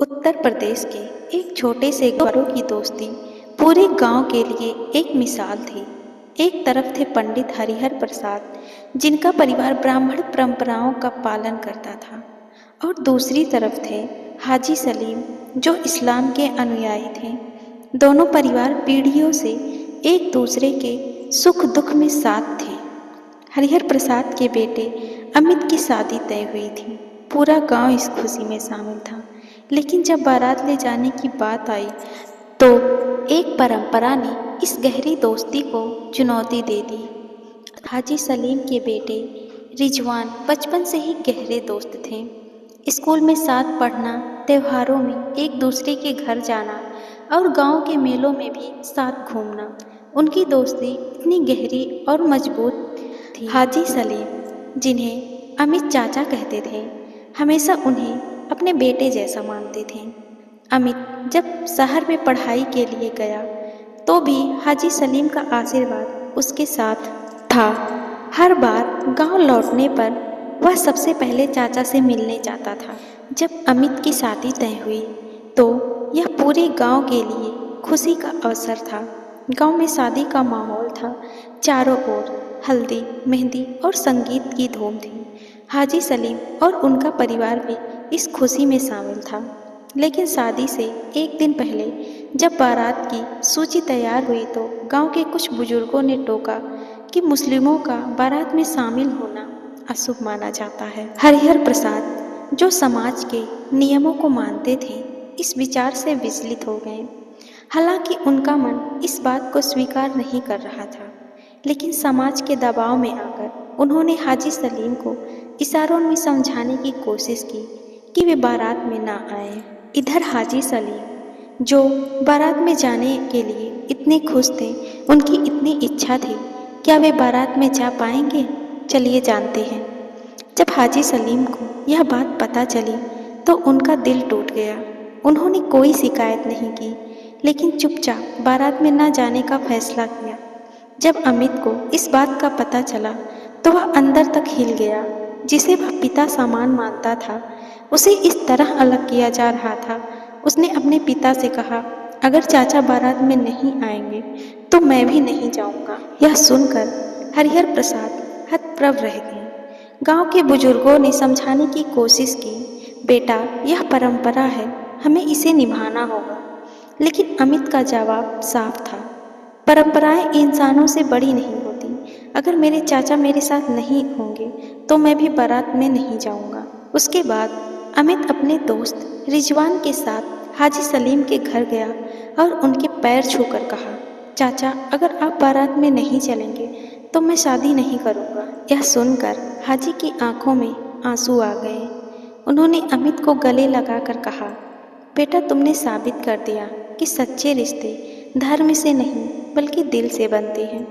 उत्तर प्रदेश के एक छोटे से घरों की दोस्ती पूरे गांव के लिए एक मिसाल थी। एक तरफ थे पंडित हरिहर प्रसाद, जिनका परिवार ब्राह्मण परंपराओं का पालन करता था, और दूसरी तरफ थे हाजी सलीम, जो इस्लाम के अनुयायी थे। दोनों परिवार पीढ़ियों से एक दूसरे के सुख दुख में साथ थे। हरिहर प्रसाद के बेटे अमित की शादी तय हुई थी। पूरा गांव इस खुशी में शामिल था। लेकिन जब बारात ले जाने की बात आई तो एक परंपरा ने इस गहरी दोस्ती को चुनौती दे दी। हाजी सलीम के बेटे रिजवान बचपन से ही गहरे दोस्त थे। स्कूल में साथ पढ़ना, त्योहारों में एक दूसरे के घर जाना और गांव के मेलों में भी साथ घूमना, उनकी दोस्ती इतनी गहरी और मजबूत थी। हाजी सलीम, जिन्हें अमित चाचा कहते थे, हमेशा उन्हें अपने बेटे जैसा मानते थे। अमित जब शहर में पढ़ाई के लिए गया तो भी हाजी सलीम का आशीर्वाद उसके साथ था। हर बार गांव लौटने पर वह सबसे पहले चाचा से मिलने जाता था। जब अमित की शादी तय हुई तो यह पूरे गांव के लिए खुशी का अवसर था। गांव में शादी का माहौल था। चारों ओर हल्दी, मेहंदी और संगीत की धूम थी। हाजी सलीम और उनका परिवार भी इस खुशी में शामिल था। लेकिन शादी से एक दिन पहले जब बारात की सूची तैयार हुई तो गांव के कुछ बुजुर्गों ने टोका कि मुस्लिमों का बारात में शामिल होना अशुभ माना जाता है। हरिहर प्रसाद, जो समाज के नियमों को मानते थे, इस विचार से विचलित हो गए। हालांकि उनका मन इस बात को स्वीकार नहीं कर रहा था, लेकिन समाज के दबाव में आकर उन्होंने हाजी सलीम को इशारों में समझाने की कोशिश की कि वे बारात में ना आए। इधर हाजी सलीम, जो बारात में जाने के लिए इतने खुश थे, उनकी इतनी इच्छा थी, क्या वे बारात में जा पाएंगे? चलिए जानते हैं। जब हाजी सलीम को यह बात पता चली तो उनका दिल टूट गया। उन्होंने कोई शिकायत नहीं की, लेकिन चुपचाप बारात में न जाने का फैसला किया। जब अमित को इस बात का पता चला तो वह अंदर तक हिल गया। जिसे वह पिता समान मानता था, उसे इस तरह अलग किया जा रहा था। उसने अपने पिता से कहा, अगर चाचा बारात में नहीं आएंगे तो मैं भी नहीं जाऊंगा। यह सुनकर हरिहर प्रसाद हतप्रभ रह गए। गांव के बुजुर्गों ने समझाने की कोशिश की, बेटा, यह परंपरा है, हमें इसे निभाना होगा। लेकिन अमित का जवाब साफ था, परंपराएं इंसानों से बड़ी नहीं होती। अगर मेरे चाचा मेरे साथ नहीं होंगे तो मैं भी बारात में नहीं जाऊंगा। उसके बाद अमित अपने दोस्त रिजवान के साथ हाजी सलीम के घर गया और उनके पैर छूकर कहा, चाचा, अगर आप बारात में नहीं चलेंगे तो मैं शादी नहीं करूंगा। यह सुनकर हाजी की आंखों में आंसू आ गए। उन्होंने अमित को गले लगाकर कहा, बेटा, तुमने साबित कर दिया कि सच्चे रिश्ते धर्म से नहीं बल्कि दिल से बनते हैं।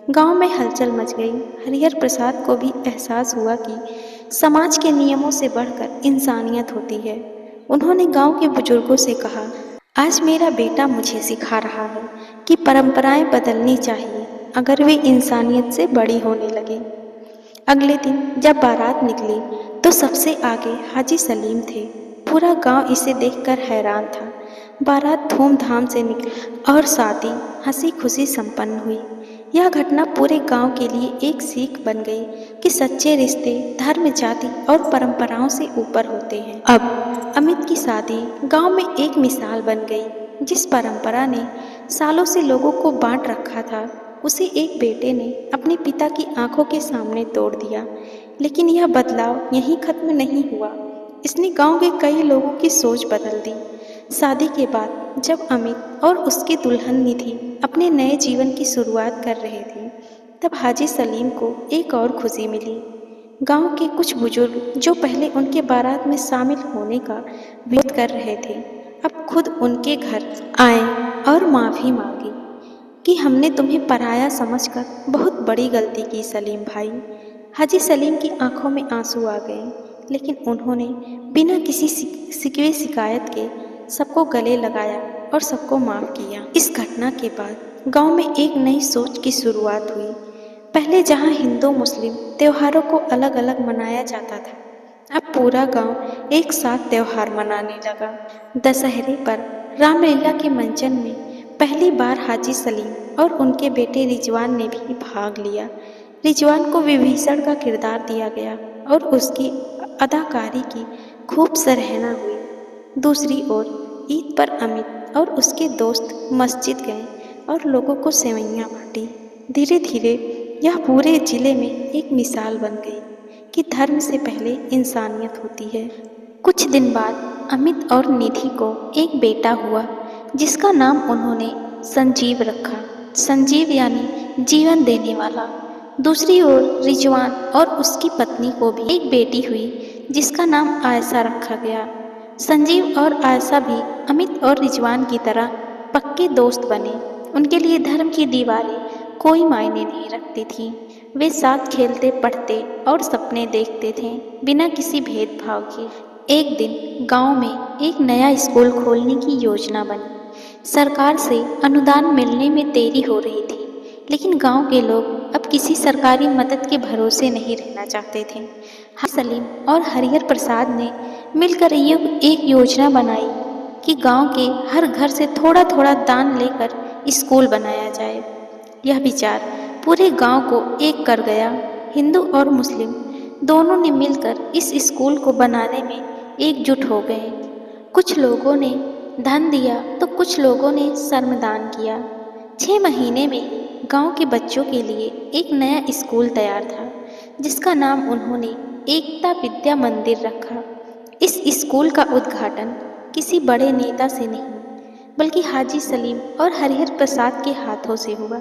गांव में हलचल मच गई। हरिहर प्रसाद को भी एहसास हुआ कि समाज के नियमों से बढ़कर इंसानियत होती है। उन्होंने गांव के बुजुर्गों से कहा, आज मेरा बेटा मुझे सिखा रहा है कि परंपराएं बदलनी चाहिए अगर वे इंसानियत से बड़ी होने लगे। अगले दिन जब बारात निकली तो सबसे आगे हाजी सलीम थे। पूरा गांव इसे देखकर हैरान था। बारात धूमधाम से निकली और शादी हंसी खुशी संपन्न हुई। यह घटना पूरे गांव के लिए एक सीख बन गई कि सच्चे रिश्ते धर्म, जाति और परंपराओं से ऊपर होते हैं। अब अमित की शादी गांव में एक मिसाल बन गई। जिस परंपरा ने सालों से लोगों को बांट रखा था, उसे एक बेटे ने अपने पिता की आंखों के सामने तोड़ दिया। लेकिन यह बदलाव यहीं खत्म नहीं हुआ। इसने गांव के कई लोगों की सोच बदल दी। शादी के बाद जब अमित और उसकी दुल्हन निधि अपने नए जीवन की शुरुआत कर रहे थे, तब हाजी सलीम को एक और खुशी मिली। गांव के कुछ बुजुर्ग जो पहले उनके बारात में शामिल होने का विरोध कर रहे थे, अब खुद उनके घर आए और माफ़ी मांगी कि हमने तुम्हें पराया समझकर बहुत बड़ी गलती की सलीम भाई। हाजी सलीम की आंखों में आंसू आ गए, लेकिन उन्होंने बिना किसी शिकवे शिकायत के सबको गले लगाया और सबको माफ़ किया। इस घटना के बाद गांव में एक नई सोच की शुरुआत हुई। पहले जहां हिंदू मुस्लिम त्योहारों को अलग अलग मनाया जाता था, अब पूरा गांव एक साथ त्योहार मनाने लगा। दशहरे पर रामलीला के मंचन में पहली बार हाजी सलीम और उनके बेटे रिजवान ने भी भाग लिया। रिजवान को विभीषण का किरदार दिया गया और उसकी अदाकारी की खूब सराहना हुई। दूसरी ओर ईद पर अमित और उसके दोस्त मस्जिद गए और लोगों को सेवइयाँ बांटी। धीरे धीरे यह पूरे जिले में एक मिसाल बन गई कि धर्म से पहले इंसानियत होती है। कुछ दिन बाद अमित और निधि को एक बेटा हुआ जिसका नाम उन्होंने संजीव रखा। संजीव यानी जीवन देने वाला। दूसरी ओर रिजवान और उसकी पत्नी को भी एक बेटी हुई जिसका नाम आयशा रखा गया। संजीव और आयशा भी अमित और रिजवान की तरह पक्के दोस्त बने। उनके लिए धर्म की दीवारें कोई मायने नहीं रखती थीं। वे साथ खेलते, पढ़ते और सपने देखते थे बिना किसी भेदभाव के। एक दिन गांव में एक नया स्कूल खोलने की योजना बनी। सरकार से अनुदान मिलने में देरी हो रही थी, लेकिन गांव के लोग अब किसी सरकारी मदद के भरोसे नहीं रहना चाहते थे। सलीम और हरिहर प्रसाद ने मिलकर एक योजना बनाई कि गांव के हर घर से थोड़ा थोड़ा दान लेकर स्कूल बनाया जाए। यह विचार पूरे गांव को एक कर गया। हिंदू और मुस्लिम दोनों ने मिलकर इस स्कूल को बनाने में एकजुट हो गए। कुछ लोगों ने धन दिया तो कुछ लोगों ने श्रमदान किया। 6 महीने में ही गांव के बच्चों के लिए एक नया स्कूल तैयार था जिसका नाम उन्होंने एकता विद्या मंदिर रखा। इस स्कूल का उद्घाटन किसी बड़े नेता से नहीं बल्कि हाजी सलीम और हरिहर प्रसाद के हाथों से हुआ।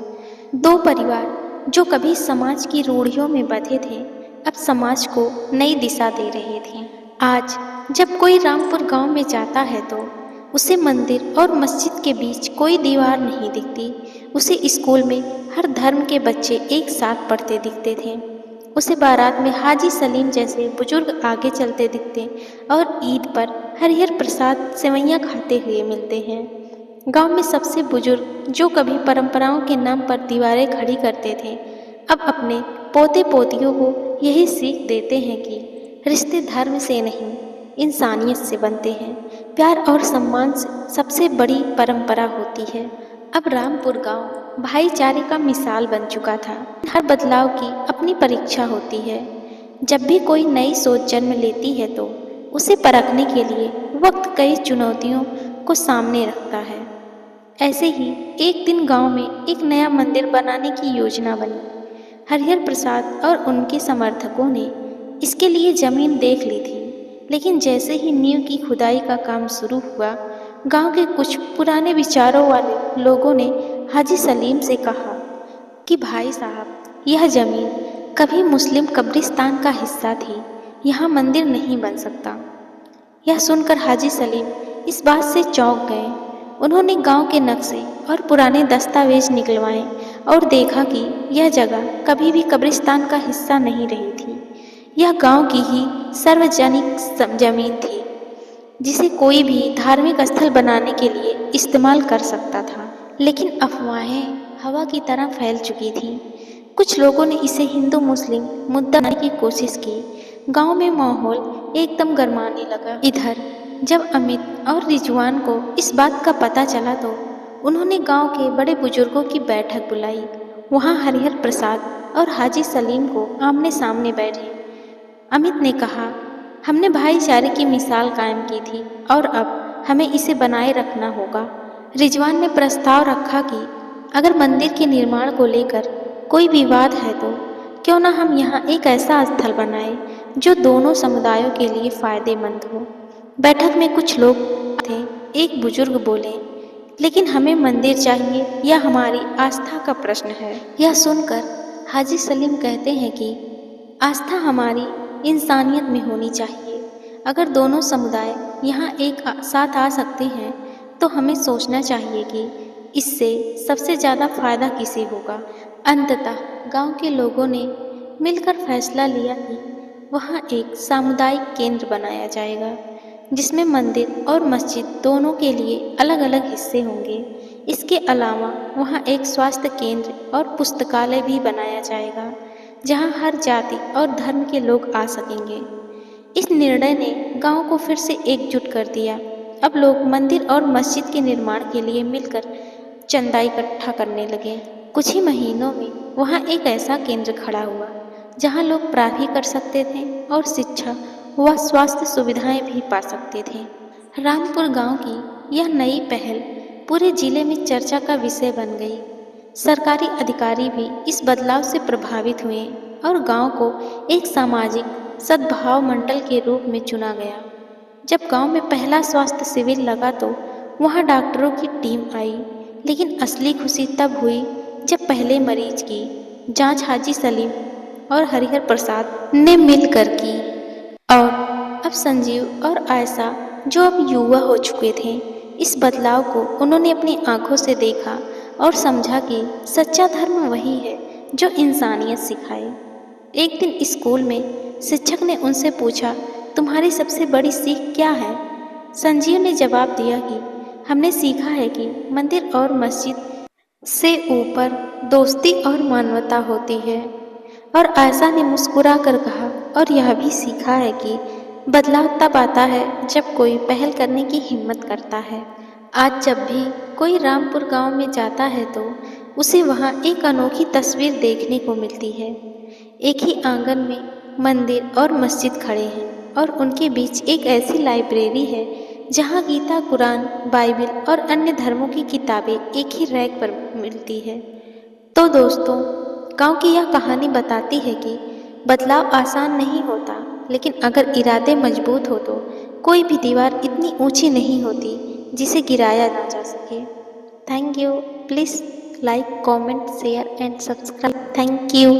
दो परिवार जो कभी समाज की रूढ़ियों में बंधे थे अब समाज को नई दिशा दे रहे थे। आज जब कोई रामपुर गांव में जाता है तो उसे मंदिर और मस्जिद के बीच कोई दीवार नहीं दिखती। उसे स्कूल में हर धर्म के बच्चे एक साथ पढ़ते दिखते थे। उसे बारात में हाजी सलीम जैसे बुजुर्ग आगे चलते दिखते और ईद पर हरिहर प्रसाद सेवइयाँ खाते हुए मिलते हैं। गांव में सबसे बुजुर्ग जो कभी परंपराओं के नाम पर दीवारें खड़ी करते थे अब अपने पोते पोतियों को यही सीख देते हैं कि रिश्ते धर्म से नहीं इंसानियत से बनते हैं। प्यार और सम्मान सबसे बड़ी परंपरा होती है। अब रामपुर गांव भाईचारे का मिसाल बन चुका था। हर बदलाव की अपनी परीक्षा होती है। जब भी कोई नई सोच जन्म लेती है तो उसे परखने के लिए वक्त कई चुनौतियों को सामने रखता है। ऐसे ही एक दिन गांव में एक नया मंदिर बनाने की योजना बनी। हरिहर प्रसाद और उनके समर्थकों ने इसके लिए जमीन देख ली थी, लेकिन जैसे ही नींव की खुदाई का काम शुरू हुआ गांव के कुछ पुराने विचारों वाले लोगों ने हाजी सलीम से कहा कि भाई साहब, यह जमीन कभी मुस्लिम कब्रिस्तान का हिस्सा थी, यहाँ मंदिर नहीं बन सकता। यह सुनकर हाजी सलीम इस बात से चौंक गए। उन्होंने गांव के नक्शे और पुराने दस्तावेज निकलवाए और देखा कि यह जगह कभी भी कब्रिस्तान का हिस्सा नहीं रही थी। यह गांव की ही सार्वजनिक जमीन थी जिसे कोई भी धार्मिक स्थल बनाने के लिए इस्तेमाल कर सकता था। लेकिन अफवाहें हवा की तरह फैल चुकी थीं। कुछ लोगों ने इसे हिंदू मुस्लिम मुद्दा बनाने की कोशिश की। गांव में माहौल एकदम गरमाने लगा। इधर जब अमित और रिजवान को इस बात का पता चला तो उन्होंने गांव के बड़े बुजुर्गों की बैठक बुलाई। वहां हरिहर प्रसाद और हाजी सलीम को आमने सामने बैठे। अमित ने कहा, हमने भाईचारे की मिसाल कायम की थी और अब हमें इसे बनाए रखना होगा। रिजवान ने प्रस्ताव रखा कि अगर मंदिर के निर्माण को लेकर कोई विवाद है तो क्यों न हम यहाँ एक ऐसा स्थल बनाएं जो दोनों समुदायों के लिए फायदेमंद हो। बैठक में कुछ लोग थे। एक बुजुर्ग बोले, लेकिन हमें मंदिर चाहिए, यह हमारी आस्था का प्रश्न है। यह सुनकर हाजी सलीम कहते हैं कि आस्था हमारी इंसानियत में होनी चाहिए। अगर दोनों समुदाय यहाँ एक साथ आ सकते हैं तो हमें सोचना चाहिए कि इससे सबसे ज़्यादा फायदा किसे होगा। अंततः गांव के लोगों ने मिलकर फैसला लिया कि वहाँ एक सामुदायिक केंद्र बनाया जाएगा जिसमें मंदिर और मस्जिद दोनों के लिए अलग अलग हिस्से होंगे। इसके अलावा वहाँ एक स्वास्थ्य केंद्र और पुस्तकालय भी बनाया जाएगा जहाँ हर जाति और धर्म के लोग आ सकेंगे। इस निर्णय ने गांव को फिर से एकजुट कर दिया। अब लोग मंदिर और मस्जिद के निर्माण के लिए मिलकर चंदा इकट्ठा करने लगे। कुछ ही महीनों में वहां एक ऐसा केंद्र खड़ा हुआ जहां लोग प्रार्थना कर सकते थे और शिक्षा व स्वास्थ्य सुविधाएं भी पा सकते थे। रामपुर गांव की यह नई पहल पूरे जिले में चर्चा का विषय बन गई। सरकारी अधिकारी भी इस बदलाव से प्रभावित हुए और गांव को एक सामाजिक सद्भाव मंडल के रूप में चुना गया। जब गांव में पहला स्वास्थ्य शिविर लगा तो वहां डॉक्टरों की टीम आई, लेकिन असली खुशी तब हुई जब पहले मरीज की जांच हाजी सलीम और हरिहर प्रसाद ने मिलकर की। और अब संजीव और आयशा, जो अब युवा हो चुके थे, इस बदलाव को उन्होंने अपनी आंखों से देखा और समझा कि सच्चा धर्म वही है जो इंसानियत सिखाए। एक दिन स्कूल में शिक्षक ने उनसे पूछा, तुम्हारी सबसे बड़ी सीख क्या है? संजीव ने जवाब दिया कि हमने सीखा है कि मंदिर और मस्जिद से ऊपर दोस्ती और मानवता होती है। और आयशा ने मुस्कुराकर कहा, और यह भी सीखा है कि बदलाव तब आता है जब कोई पहल करने की हिम्मत करता है। आज जब भी कोई रामपुर गांव में जाता है तो उसे वहां एक अनोखी तस्वीर देखने को मिलती है। एक ही आंगन में मंदिर और मस्जिद खड़े हैं और उनके बीच एक ऐसी लाइब्रेरी है जहां गीता, कुरान, बाइबिल और अन्य धर्मों की किताबें एक ही रैक पर मिलती है। तो दोस्तों, गांव की यह कहानी बताती है कि बदलाव आसान नहीं होता, लेकिन अगर इरादे मजबूत हो तो कोई भी दीवार इतनी ऊंची नहीं होती जिसे गिराया ना जा सके। Thank you. Please like, comment, share and subscribe. Thank you.